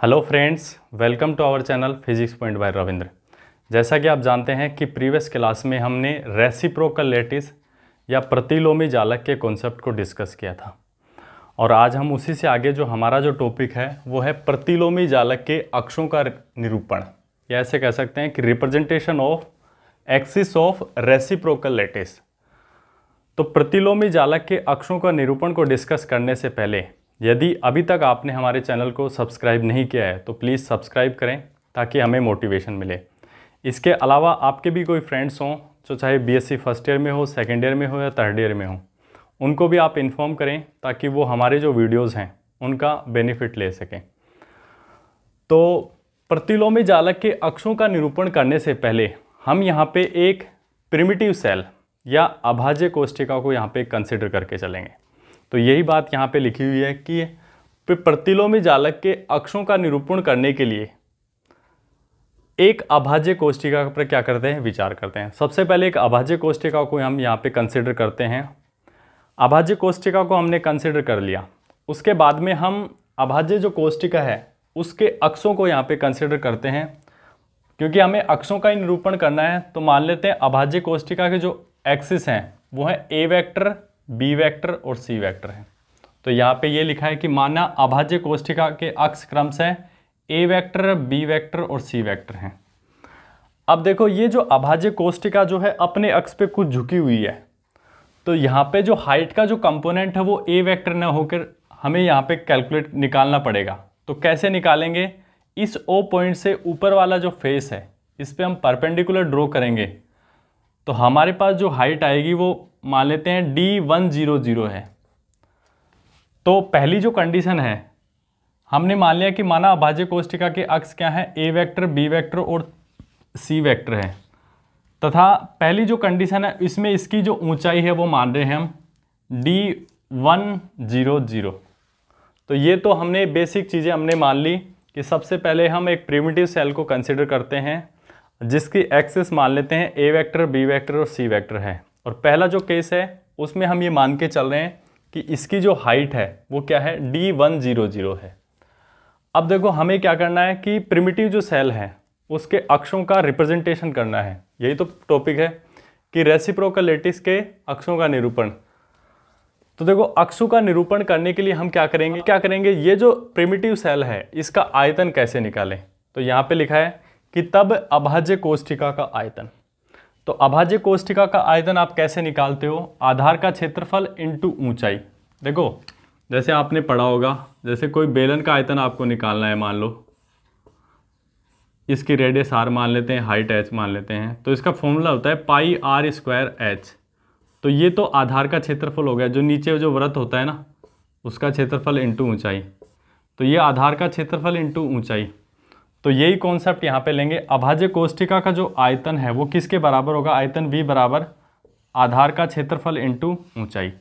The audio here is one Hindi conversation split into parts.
Hello friends, welcome to our channel physics point by Ravindra. जैसा कि आप जानते हैं कि प्रीवियस क्लास में हमने रेसिप्रोकल लैटिस या प्रतिलोमी जालक के कॉन्सेप्ट को डिस्कस किया था और आज हम उसी से आगे जो हमारा जो टॉपिक है वो है प्रतिलोमी जालक के अक्षों का निरूपण, या ऐसे कह सकते हैं कि representation of axis of reciprocal lattice. तो प्रतिलोमी जालक के अक्षों का निरूपण को डिस्कस करने से पहले यदि अभी तक आपने हमारे चैनल को सब्सक्राइब नहीं किया है तो प्लीज़ सब्सक्राइब करें ताकि हमें मोटिवेशन मिले। इसके अलावा आपके भी कोई फ्रेंड्स हों जो चाहे बीएससी फर्स्ट ईयर में हो, सेकेंड ईयर में हो या थर्ड ईयर में हो, उनको भी आप इन्फॉर्म करें ताकि वो हमारे जो वीडियोज़ हैं उनका बेनिफिट ले सकें। तो प्रतिलोमी जालक के अक्षों का निरूपण करने से पहले हम यहाँ पे एक प्रिमिटिव सेल या अभाज्य कोष्ठिका को यहाँ पे कंसिडर करके चलेंगे। तो यही बात यहाँ पे लिखी हुई है कि प्रतिलोमी जालक के अक्षों का निरूपण करने के लिए एक अभाज्य कोष्ठिका पर क्या करते हैं, विचार करते हैं। सबसे पहले एक अभाज्य कोष्ठिका को हम यहाँ पे कंसिडर करते हैं। अभाज्य कोष्ठिका को हमने कंसिडर कर लिया, उसके बाद में हम अभाज्य जो कोष्ठिका है उसके अक्षों को यहाँ पे कंसिडर करते हैं। क्योंकि हमें अक्षों का ही निरूपण करना है तो मान लेते हैं अभाज्य कोष्ठिका के जो एक्सिस हैं वो है ए वेक्टर, बी वेक्टर और सी वेक्टर है। तो यहाँ पे ये लिखा है कि माना अभाज्य कोष्ठिका के अक्ष क्रमशः ए वेक्टर, बी वेक्टर और सी वेक्टर हैं। अब देखो ये जो अभाज्य कोष्ठिका जो है अपने अक्ष पे कुछ झुकी हुई है, तो यहाँ पे जो हाइट का जो कंपोनेंट है वो ए वेक्टर ना होकर हमें यहाँ पे कैलकुलेट निकालना पड़ेगा। तो कैसे निकालेंगे, इस ओ पॉइंट से ऊपर वाला जो फेस है इस पे हम परपेंडिकुलर ड्रॉ करेंगे तो हमारे पास जो हाइट आएगी वो मान लेते हैं D100 है। तो पहली जो कंडीशन है हमने मान लिया कि माना अभाज्य कोष्ठिका के अक्ष क्या है, ए वेक्टर, बी वेक्टर और सी वेक्टर है, तथा पहली जो कंडीशन है इसमें इसकी जो ऊंचाई है वो मान रहे हैं हम D100। तो ये तो हमने बेसिक चीज़ें हमने मान ली कि सबसे पहले हम एक प्रिमिटिव सेल को कंसिडर करते हैं जिसकी एक्सिस मान लेते हैं ए वेक्टर, बी वेक्टर और सी वेक्टर है। और पहला जो केस है उसमें हम ये मान के चल रहे हैं कि इसकी जो हाइट है वो क्या है, D100 है। अब देखो हमें क्या करना है कि प्रिमिटिव जो सेल है उसके अक्षों का रिप्रेजेंटेशन करना है। यही तो टॉपिक है कि रेसिप्रोकल लैटिस के अक्षों का निरूपण। तो देखो अक्षों का निरूपण करने के लिए हम क्या करेंगे, ये जो प्रिमिटिव सेल है इसका आयतन कैसे निकालें। तो यहाँ पे लिखा है कि तब अभाज्य कोष्ठिका का आयतन। तो अभाज्य कोष्ठिका का आयतन आप कैसे निकालते हो, आधार का क्षेत्रफल इंटू ऊंचाई। देखो जैसे आपने पढ़ा होगा, जैसे कोई बेलन का आयतन आपको निकालना है, मान लो इसकी रेडियस r मान लेते हैं, हाइट h मान लेते हैं, तो इसका फॉर्मूला होता है पाई r स्क्वायर h। तो ये तो आधार का क्षेत्रफल हो गया, जो नीचे जो वृत्त होता है ना उसका क्षेत्रफल इंटू ऊंचाई। तो ये आधार का क्षेत्रफल इंटू ऊंचाई। तो यही कॉन्सेप्ट यहाँ पे लेंगे। अभाज्य कोष्ठिका का जो आयतन है वो किसके बराबर होगा, आयतन V बराबर आधार का क्षेत्रफल इंटू ऊंचाई।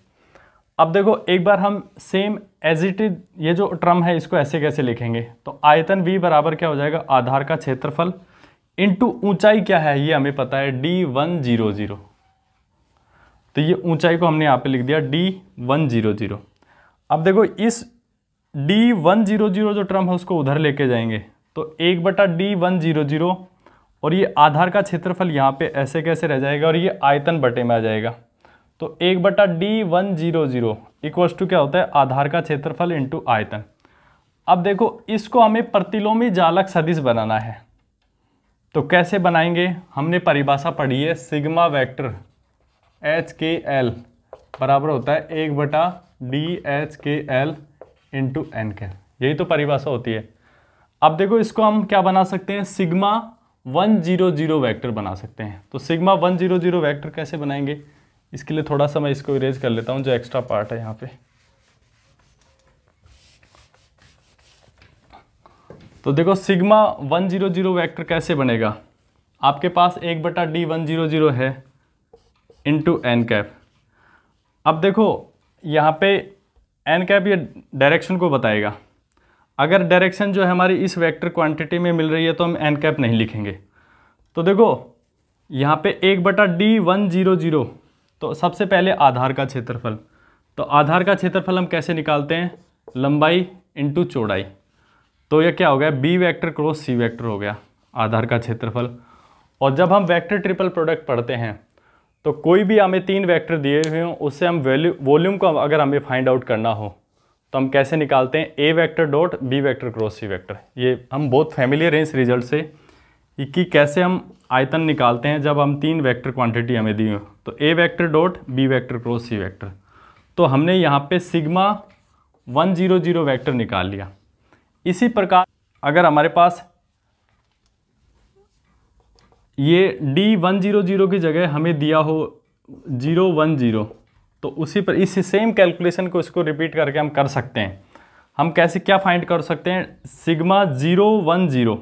अब देखो एक बार हम सेम एज इट इज ये जो टर्म है इसको ऐसे कैसे लिखेंगे, तो आयतन V बराबर क्या हो जाएगा, आधार का क्षेत्रफल इंटू ऊंचाई क्या है ये हमें पता है D100। तो ये ऊंचाई को हमने यहाँ पे लिख दिया D100। अब देखो इस D100 जो टर्म है उसको उधर लेके जाएंगे तो 1/D100 और ये आधार का क्षेत्रफल यहाँ पे ऐसे कैसे रह जाएगा और ये आयतन बटे में आ जाएगा। तो 1/D100 इक्वल्स टू क्या होता है, आधार का क्षेत्रफल इंटू आयतन। अब देखो इसको हमें प्रतिलोमी जालक सदिश बनाना है। तो कैसे बनाएंगे, हमने परिभाषा पढ़ी है सिग्मा वेक्टर HKL बराबर होता है 1/DHKL इंटू NK। यही तो परिभाषा होती है। अब देखो इसको हम क्या बना सकते हैं, सिग्मा 100 वेक्टर बना सकते हैं। तो सिग्मा 100 वेक्टर कैसे बनाएंगे, इसके लिए थोड़ा सा मैं इसको इरेज कर लेता हूं जो एक्स्ट्रा पार्ट है यहाँ पे। तो देखो सिग्मा 100 वेक्टर कैसे बनेगा, आपके पास 1/D100 है इंटू n कैप। अब देखो यहाँ पे n कैप ये डायरेक्शन को बताएगा। अगर डायरेक्शन जो है हमारी इस वेक्टर क्वांटिटी में मिल रही है तो हम n कैप नहीं लिखेंगे। तो देखो यहाँ पे 1/D100, तो सबसे पहले आधार का क्षेत्रफल। तो आधार का क्षेत्रफल हम कैसे निकालते हैं, लंबाई इंटू चौड़ाई। तो यह क्या हो गया, B vector cross C vector हो गया आधार का क्षेत्रफल। और जब हम वेक्टर ट्रिपल प्रोडक्ट पढ़ते हैं तो कोई भी हमें 3 वेक्टर दिए हुए हों उससे हम वॉल्यूम को अगर हमें फाइंड आउट करना हो तो हम कैसे निकालते हैं, A vector dot B vector cross C vector. ये हम बहुत फैमिलियर हैं इस रिजल्ट से कि कैसे हम आयतन निकालते हैं जब हम 3 वेक्टर क्वांटिटी हमें दी हो। तो A vector dot B vector cross C vector, तो हमने यहाँ पे सिग्मा 100 वेक्टर निकाल लिया। इसी प्रकार अगर हमारे पास ये D100 की जगह हमें दिया हो 010, तो उसी पर इस सेम कैलकुलेशन को इसको रिपीट करके हम कर सकते हैं। हम कैसे क्या फाइंड कर सकते हैं, सिग्मा 010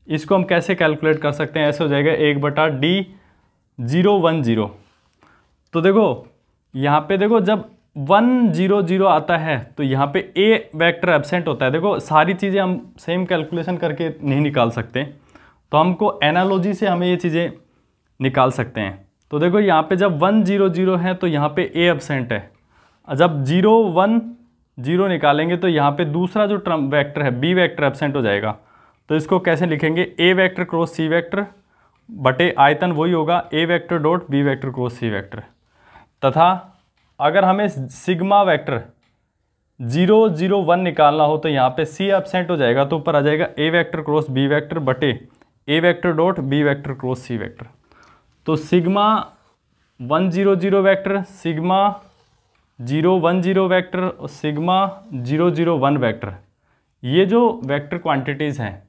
इसको हम कैसे कैलकुलेट कर सकते हैं, ऐसे हो जाएगा 1/D010। तो देखो यहाँ पे देखो जब 100 आता है तो यहाँ पे ए वेक्टर एब्सेंट होता है। देखो सारी चीज़ें हम सेम कैलकुलेशन करके नहीं निकाल सकते, तो हमको एनालॉजी से हमें ये चीज़ें निकाल सकते हैं। तो देखो यहाँ पे जब 100 है तो यहाँ पे ए एब्सेंट है, जब 010 निकालेंगे तो यहाँ पे दूसरा जो टर्म वेक्टर है बी वेक्टर एब्सेंट हो जाएगा। तो इसको कैसे लिखेंगे, A vector cross C vector बटे आयतन वही होगा A vector dot B vector cross C vector. तथा अगर हमें सिग्मा वेक्टर 001 निकालना हो तो यहाँ पे सी एब्सेंट हो जाएगा, तो ऊपर आ जाएगा A vector cross B vector बटे A vector dot B vector cross C vector. तो सिग्मा 100 वेक्टर, सिग्मा 010 वेक्टर और सिग्मा 001 वेक्टर, ये जो वेक्टर क्वांटिटीज़ हैं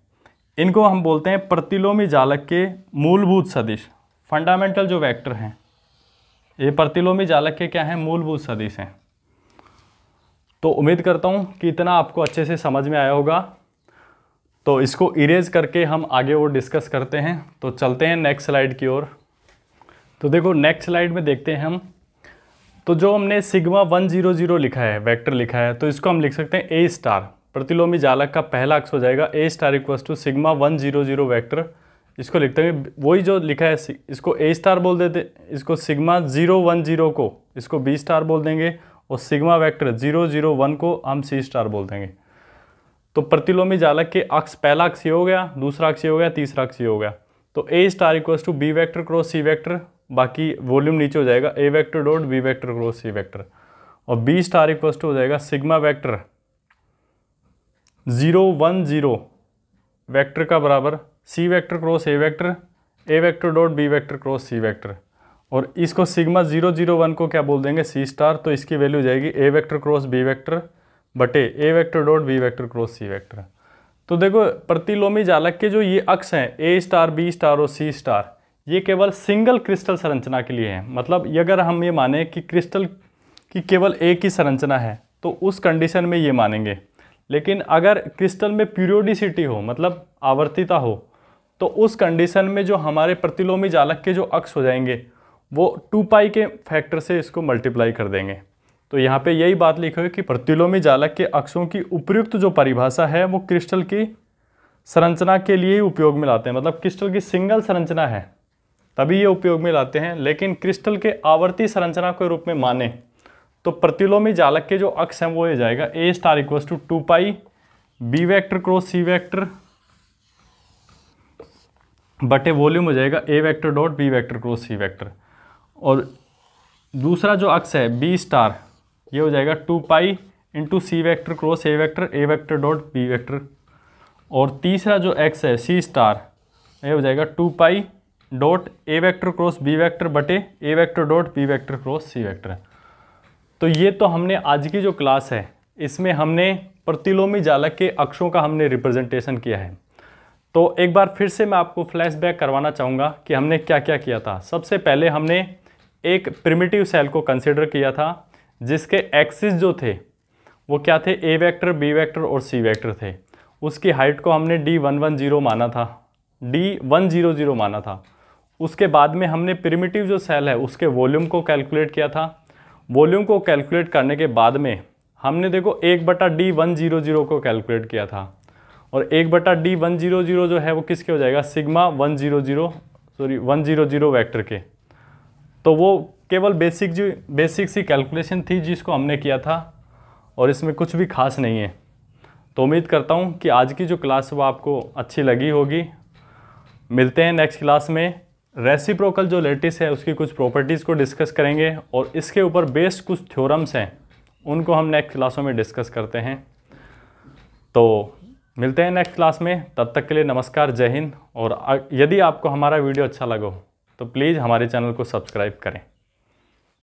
इनको हम बोलते हैं प्रतिलोमी जालक के मूलभूत सदिश, फंडामेंटल जो वेक्टर हैं। ये प्रतिलोमी जालक के क्या हैं, मूलभूत सदिश हैं। तो उम्मीद करता हूँ कि इतना आपको अच्छे से समझ में आया होगा। तो इसको इरेज करके हम आगे और डिस्कस करते हैं। तो चलते हैं नेक्स्ट स्लाइड की ओर। तो देखो नेक्स्ट स्लाइड में देखते हैं हम, तो जो हमने सिग्मा 100 लिखा है, वेक्टर लिखा है, तो इसको हम लिख सकते हैं ए स्टार। प्रतिलोमी जालक का पहला अक्ष हो जाएगा A star equals to sigma 100 vector. इसको लिखते हैं वही जो लिखा है, इसको ए स्टार बोल देते, इसको सिग्मा 010 को इसको बी स्टार बोल देंगे और सिग्मा वेक्टर 001 को हम सी स्टार बोल देंगे। तो प्रतिलोमी जालक के अक्ष, पहला अक्ष ये हो गया, दूसरा अक्ष ये हो गया, तीसरा अक्ष ये हो गया। तो A star equals to B vector cross C vector, बाकी वॉल्यूम नीचे हो जाएगा A vector dot B vector cross C vector, और बी स्टार इक्वल्स टू हो जाएगा सिग्मा वेक्टर 010 वेक्टर का बराबर C vector cross A vector dot B vector cross C vector, और इसको सिग्मा 001 को क्या बोल देंगे, सी स्टार। तो इसकी वैल्यू हो जाएगी A vector cross B vector बटे A vector dot B vector cross C vector. तो देखो प्रतिलोमी जालक के जो ये अक्ष हैं ए स्टार, बी स्टार और सी स्टार, ये केवल सिंगल क्रिस्टल संरचना के लिए है। मतलब ये अगर हम ये माने कि क्रिस्टल की केवल एक ही संरचना है तो उस कंडीशन में ये मानेंगे। लेकिन अगर क्रिस्टल में पीरियोडिसिटी हो, मतलब आवर्तिता हो, तो उस कंडीशन में जो हमारे प्रतिलोमी जालक के जो अक्ष हो जाएंगे वो 2 पाई के फैक्टर से इसको मल्टीप्लाई कर देंगे। तो यहाँ पे यही बात लिखी है कि प्रतिलोमी जालक के अक्षों की उपयुक्त जो परिभाषा है वो क्रिस्टल की संरचना के लिए ही उपयोग में लाते हैं। मतलब क्रिस्टल की सिंगल संरचना है तभी ये उपयोग में लाते हैं, लेकिन क्रिस्टल के आवर्ती संरचना के रूप में माने तो प्रतिलोमी जालक के जो अक्ष हैं वो ये जाएगा A star equals to 2 pi B vector cross C vector बटे वॉल्यूम हो जाएगा A vector dot B vector cross C vector, और दूसरा जो अक्ष है बी स्टार ये हो जाएगा 2 pi into C vector cross A vector dot B vector, और तीसरा जो एक्स है सी स्टार ये हो जाएगा 2 pi dot A vector cross B vector बटे A vector dot B vector cross C vector. तो ये तो हमने आज की जो क्लास है इसमें हमने प्रतिलोमी जालक के अक्षों का हमने रिप्रेजेंटेशन किया है। तो एक बार फिर से मैं आपको फ्लैशबैक करवाना चाहूँगा कि हमने क्या क्या किया था। सबसे पहले हमने एक प्रिमिटिव सेल को कंसिडर किया था जिसके एक्सिस जो थे वो क्या थे, ए वेक्टर, बी वेक्टर और सी वेक्टर थे। उसकी हाइट को हमने D110 माना था, D100 माना था। उसके बाद में हमने प्रिमिटिव जो सेल है उसके वॉल्यूम को कैलकुलेट किया था। वॉल्यूम को कैलकुलेट करने के बाद में हमने देखो 1/D100 को कैलकुलेट किया था, और 1/D100 जो है वो किसके हो जाएगा, सिग्मा 100 वेक्टर के। तो वो केवल बेसिक सी कैलकुलेशन थी जिसको हमने किया था और इसमें कुछ भी खास नहीं है। तो उम्मीद करता हूँ कि आज की जो क्लास वो आपको अच्छी लगी होगी। मिलते हैं नेक्स्ट क्लास में। रेसिप्रोकल जो लैटिस है उसकी कुछ प्रॉपर्टीज़ को डिस्कस करेंगे और इसके ऊपर बेस्ड कुछ थ्योरम्स हैं उनको हम नेक्स्ट क्लासों में डिस्कस करते हैं। तो मिलते हैं नेक्स्ट क्लास में, तब तक के लिए नमस्कार, जय हिंद। और यदि आपको हमारा वीडियो अच्छा लगा हो तो प्लीज़ हमारे चैनल को सब्सक्राइब करें।